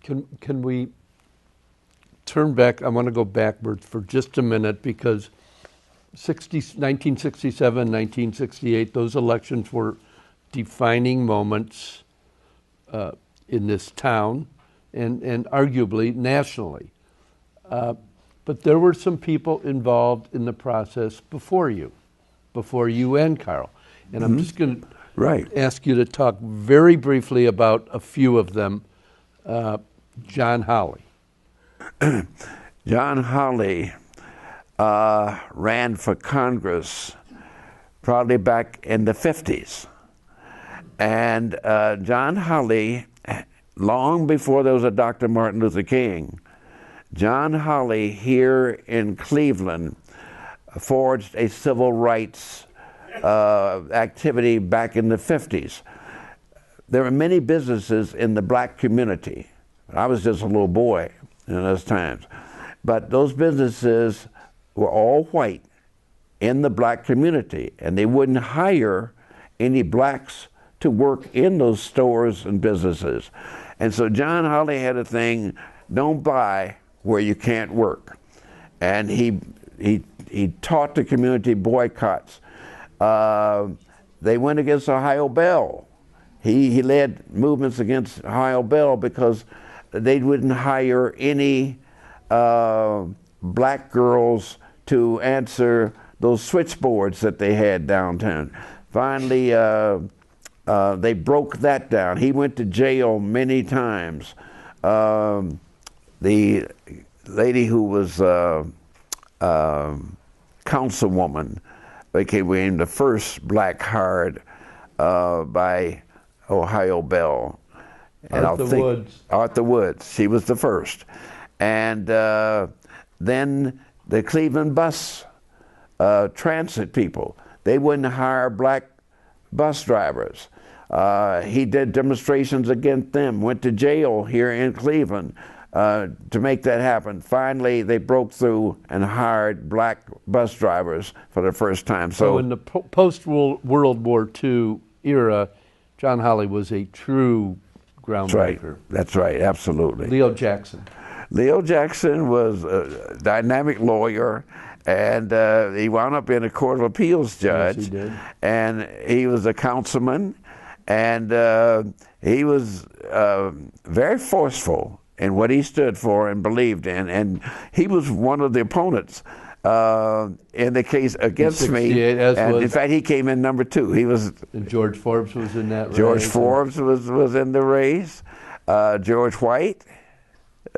Can we turn back? I want to go backwards for just a minute because 1967, 1968, those elections were defining moments in this town and arguably nationally. But there were some people involved in the process before you and Carl. And I'm just going to ask you to talk very briefly about a few of them. John Hawley. John Hawley ran for Congress probably back in the 50s. And John Hawley, long before there was a Dr. Martin Luther King, John Hawley here in Cleveland forged a civil rights activity back in the 50s. There were many businesses in the black community. I was just a little boy in those times. But those businesses were all white in the black community, and they wouldn't hire any blacks to work in those stores and businesses. And so John Hawley had a thing, don't buy where you can't work. And he taught the community boycotts. They went against Ohio Bell. He led movements against Ohio Bell because they wouldn't hire any black girls to answer those switchboards that they had downtown. Finally, they broke that down. He went to jail many times. The lady who was councilwoman became the first black hired by Ohio Bell. And Arthur Woods. She was the first. And then the Cleveland bus transit people, they wouldn't hire black bus drivers. He did demonstrations against them, went to jail here in Cleveland to make that happen. Finally, they broke through and hired black bus drivers for the first time. So in the post-World War II era, John Hawley was a true groundbreaker. That's right, absolutely. Leo Jackson. Leo Jackson was a dynamic lawyer, and he wound up being a Court of Appeals judge. Yes, he did. And he was a councilman, and he was very forceful in what he stood for and believed in. And he was one of the opponents in the case against me. And in fact, he came in number 2. He was. And George Forbes was in that race. George Forbes was in the race. George White.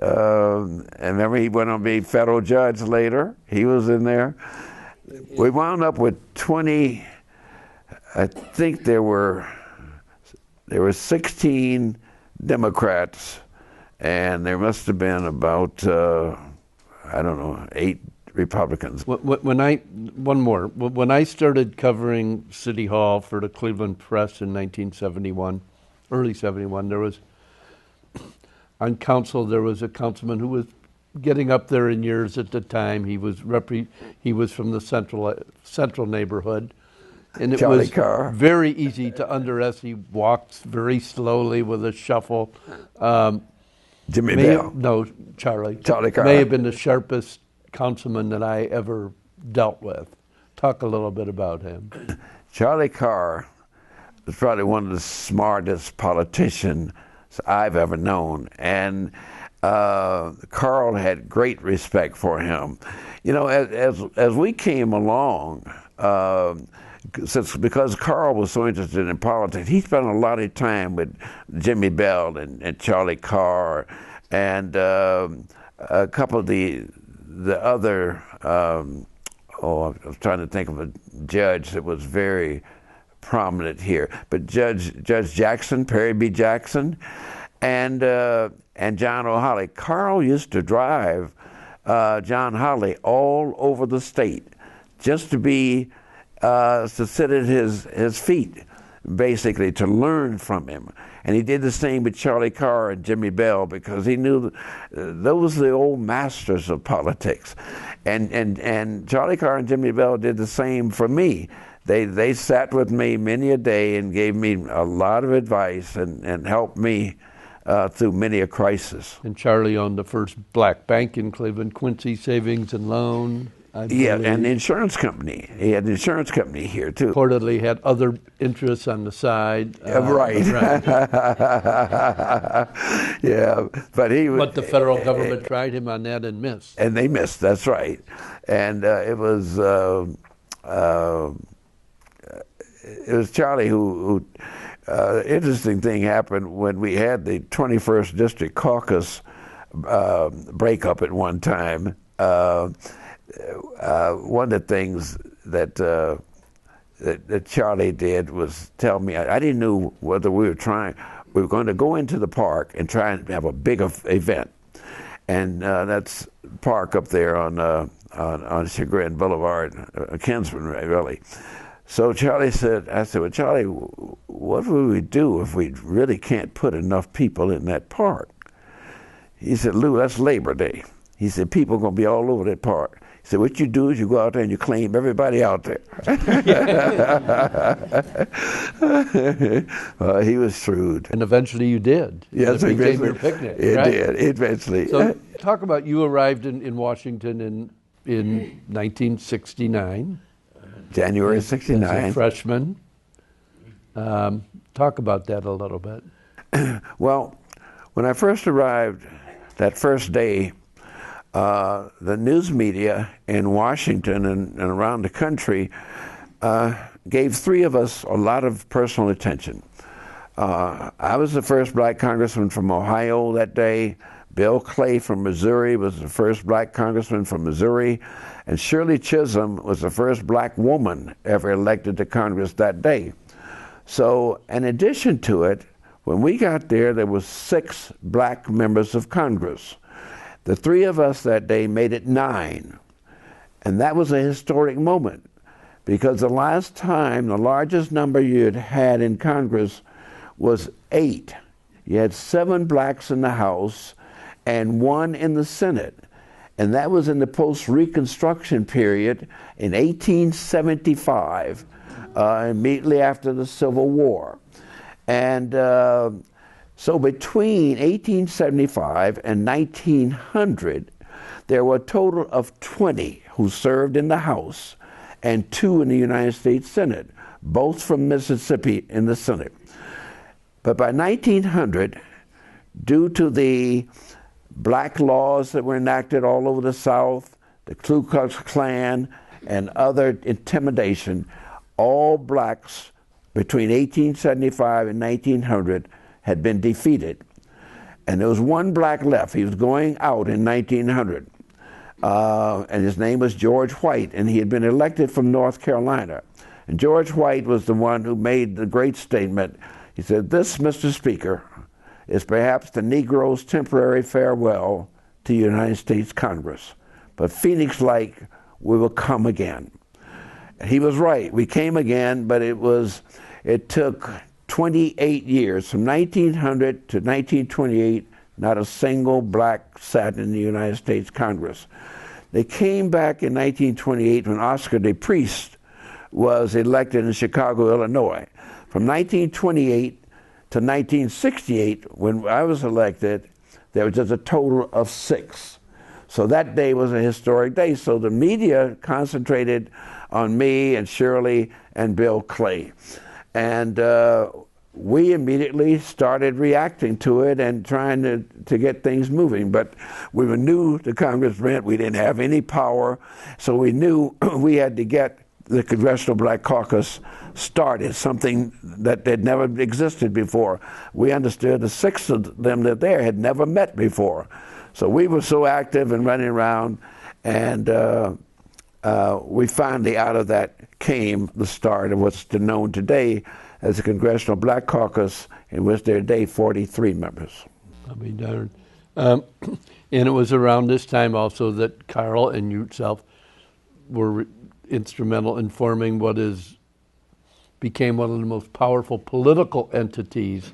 And remember, he went on to be federal judge later. He was in there. We wound up with 20. I think there were 16 Democrats, and there must have been about 8 Republicans. When I started covering City Hall for the Cleveland Press in 1971, early 71, there was on council, there was a councilman who was getting up there in years at the time. He was from the central neighborhood, and it Charlie was Carr. Very easy to underestimate. He walked very slowly with a shuffle. Jimmy Bell. No, Charlie. Charlie Carr. May have been the sharpest councilman that I ever dealt with. Talk a little bit about him. Charlie Carr was probably one of the smartest politicians I've ever known, and Carl had great respect for him. You know, as we came along, because Carl was so interested in politics, he spent a lot of time with Jimmy Bell and Charlie Carr, and a couple of the other. I was trying to think of a judge that was very prominent here, but Judge Jackson, Perry B. Jackson, and John O'Hawley. Carl used to drive John Hawley all over the state just to sit at his feet, basically, to learn from him. And he did the same with Charlie Carr and Jimmy Bell, because he knew those were the old masters of politics. And Charlie Carr and Jimmy Bell did the same for me. They sat with me many a day and gave me a lot of advice and helped me through many a crisis. And Charlie owned the first black bank in Cleveland, Quincy Savings and Loan. I Yeah, believe. and the insurance company. He had an insurance company here too. Reportedly had other interests on the side. Right. Yeah, but he. But the federal government tried him on that and missed. And they missed. That's right. And it was Charlie who. Interesting thing happened when we had the 21st District Caucus breakup at one time. One of the things that Charlie did was tell me, I didn't know whether we were going to go into the park and try and have a big event. And that's park up there on Chagrin Boulevard, Kinsman, really. So Charlie said, I said, well, Charlie, what will we do if we really can't put enough people in that park? He said, Lou, that's Labor Day. He said, people are going to be all over that park. He said, what you do is you go out there and you claim everybody out there. He was shrewd. And eventually you did. Yes, it became eventually. your picnic. It right? did, eventually. So talk about, you arrived in Washington in 1969. January As a '69. freshman. Talk about that a little bit. Well, when I first arrived that first day, the news media in Washington and around the country gave three of us a lot of personal attention. I was the first black congressman from Ohio that day. Bill Clay from Missouri was the first black congressman from Missouri, and Shirley Chisholm was the first black woman ever elected to Congress that day. So in addition to it, when we got there was 6 black members of Congress. The three of us that day made it 9. And that was a historic moment, because the last time the largest number you had in Congress was 8. You had 7 blacks in the House and 1 in the Senate. And that was in the post-Reconstruction period in 1875, immediately after the Civil War. And so between 1875 and 1900, there were a total of 20 who served in the House and 2 in the United States Senate, both from Mississippi in the Senate. But by 1900, due to the black laws that were enacted all over the South, the Ku Klux Klan, and other intimidation, all blacks between 1875 and 1900 had been defeated. And there was 1 black left. He was going out in 1900. And his name was George White, and he had been elected from North Carolina. And George White was the one who made the great statement. He said, "This, Mr. Speaker, is perhaps the Negro's temporary farewell to the United States Congress. But Phoenix-like, we will come again." And he was right. We came again, but it took 28 years. From 1900 to 1928, not a single black sat in the United States Congress. They came back in 1928 when Oscar DePriest was elected in Chicago, Illinois. From 1928 to 1968, when I was elected, there was just a total of 6. So that day was a historic day. So the media concentrated on me and Shirley and Bill Clay. And we immediately started reacting to it and trying to get things moving. But we were new to Congress, Brent. We didn't have any power. So we knew we had to get the Congressional Black Caucus started, something that had never existed before. We understood the 6 of them that there had never met before. So we were so active and running around, and we finally, out of that came the start of what's known today as the Congressional Black Caucus, in which there are today 43 members. I'll be darned. And it was around this time also that Carl and yourself were instrumental in forming what became one of the most powerful political entities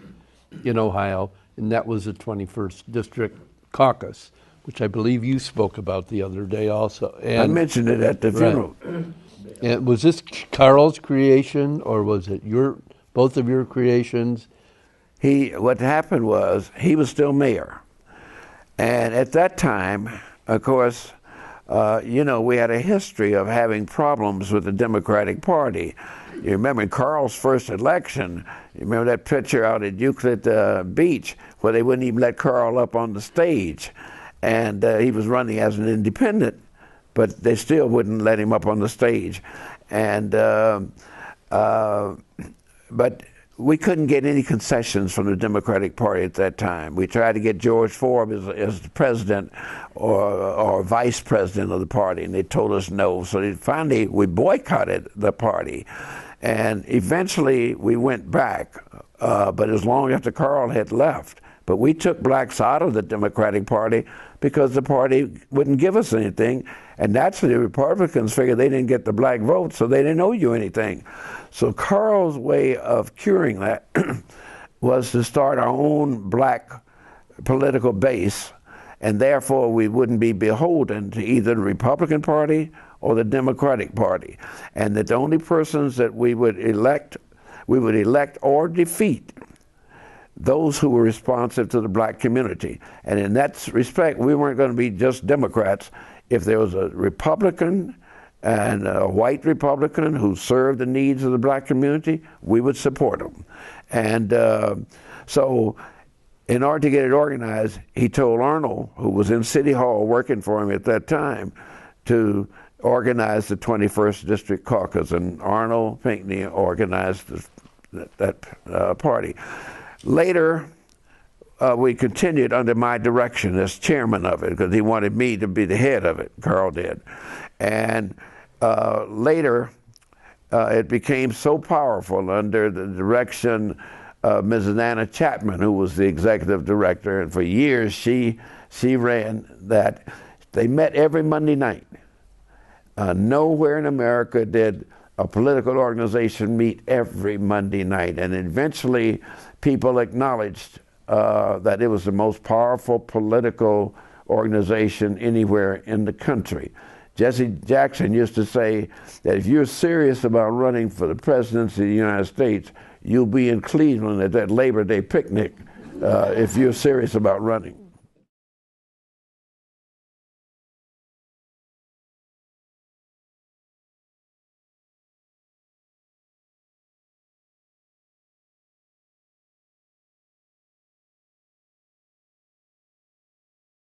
in Ohio, and that was the 21st District Caucus, which I believe you spoke about the other day also. And I mentioned it at the funeral. And was this Carl's creation, or was it both of your creations? what happened was he was still mayor. And at that time, of course, you know, we had a history of having problems with the Democratic Party. You remember in Carl's first election, you remember that picture out at Euclid Beach where they wouldn't even let Carl up on the stage. And he was running as an independent, but they still wouldn't let him up on the stage. And but we couldn't get any concessions from the Democratic Party at that time. We tried to get George Forbes as the president or vice president of the party, and they told us no. So finally, we boycotted the party. And eventually, we went back, but it was long after Carl had left. But we took blacks out of the Democratic Party because the party wouldn't give us anything. And naturally, the Republicans figured they didn't get the black vote, so they didn't owe you anything. So Carl's way of curing that was to start our own black political base, and therefore we wouldn't be beholden to either the Republican Party or the Democratic Party. And that the only persons that we would elect or defeat those who were responsive to the black community. And in that respect, we weren't going to be just Democrats. If there was a Republican and a white Republican who served the needs of the black community, we would support them. And so in order to get it organized, he told Arnold, who was in City Hall working for him at that time, to organize the 21st District Caucus. And Arnold Pinckney organized that party. Later, we continued under my direction as chairman of it because he wanted me to be the head of it. Carl did. And later, it became so powerful under the direction of Mrs. Anna Chapman, who was the executive director. And for years, she ran that. They met every Monday night. Nowhere in America did a political organization meet every Monday night. And eventually, people acknowledged that it was the most powerful political organization anywhere in the country. Jesse Jackson used to say that if you're serious about running for the presidency of the United States, you'll be in Cleveland at that Labor Day picnic if you're serious about running.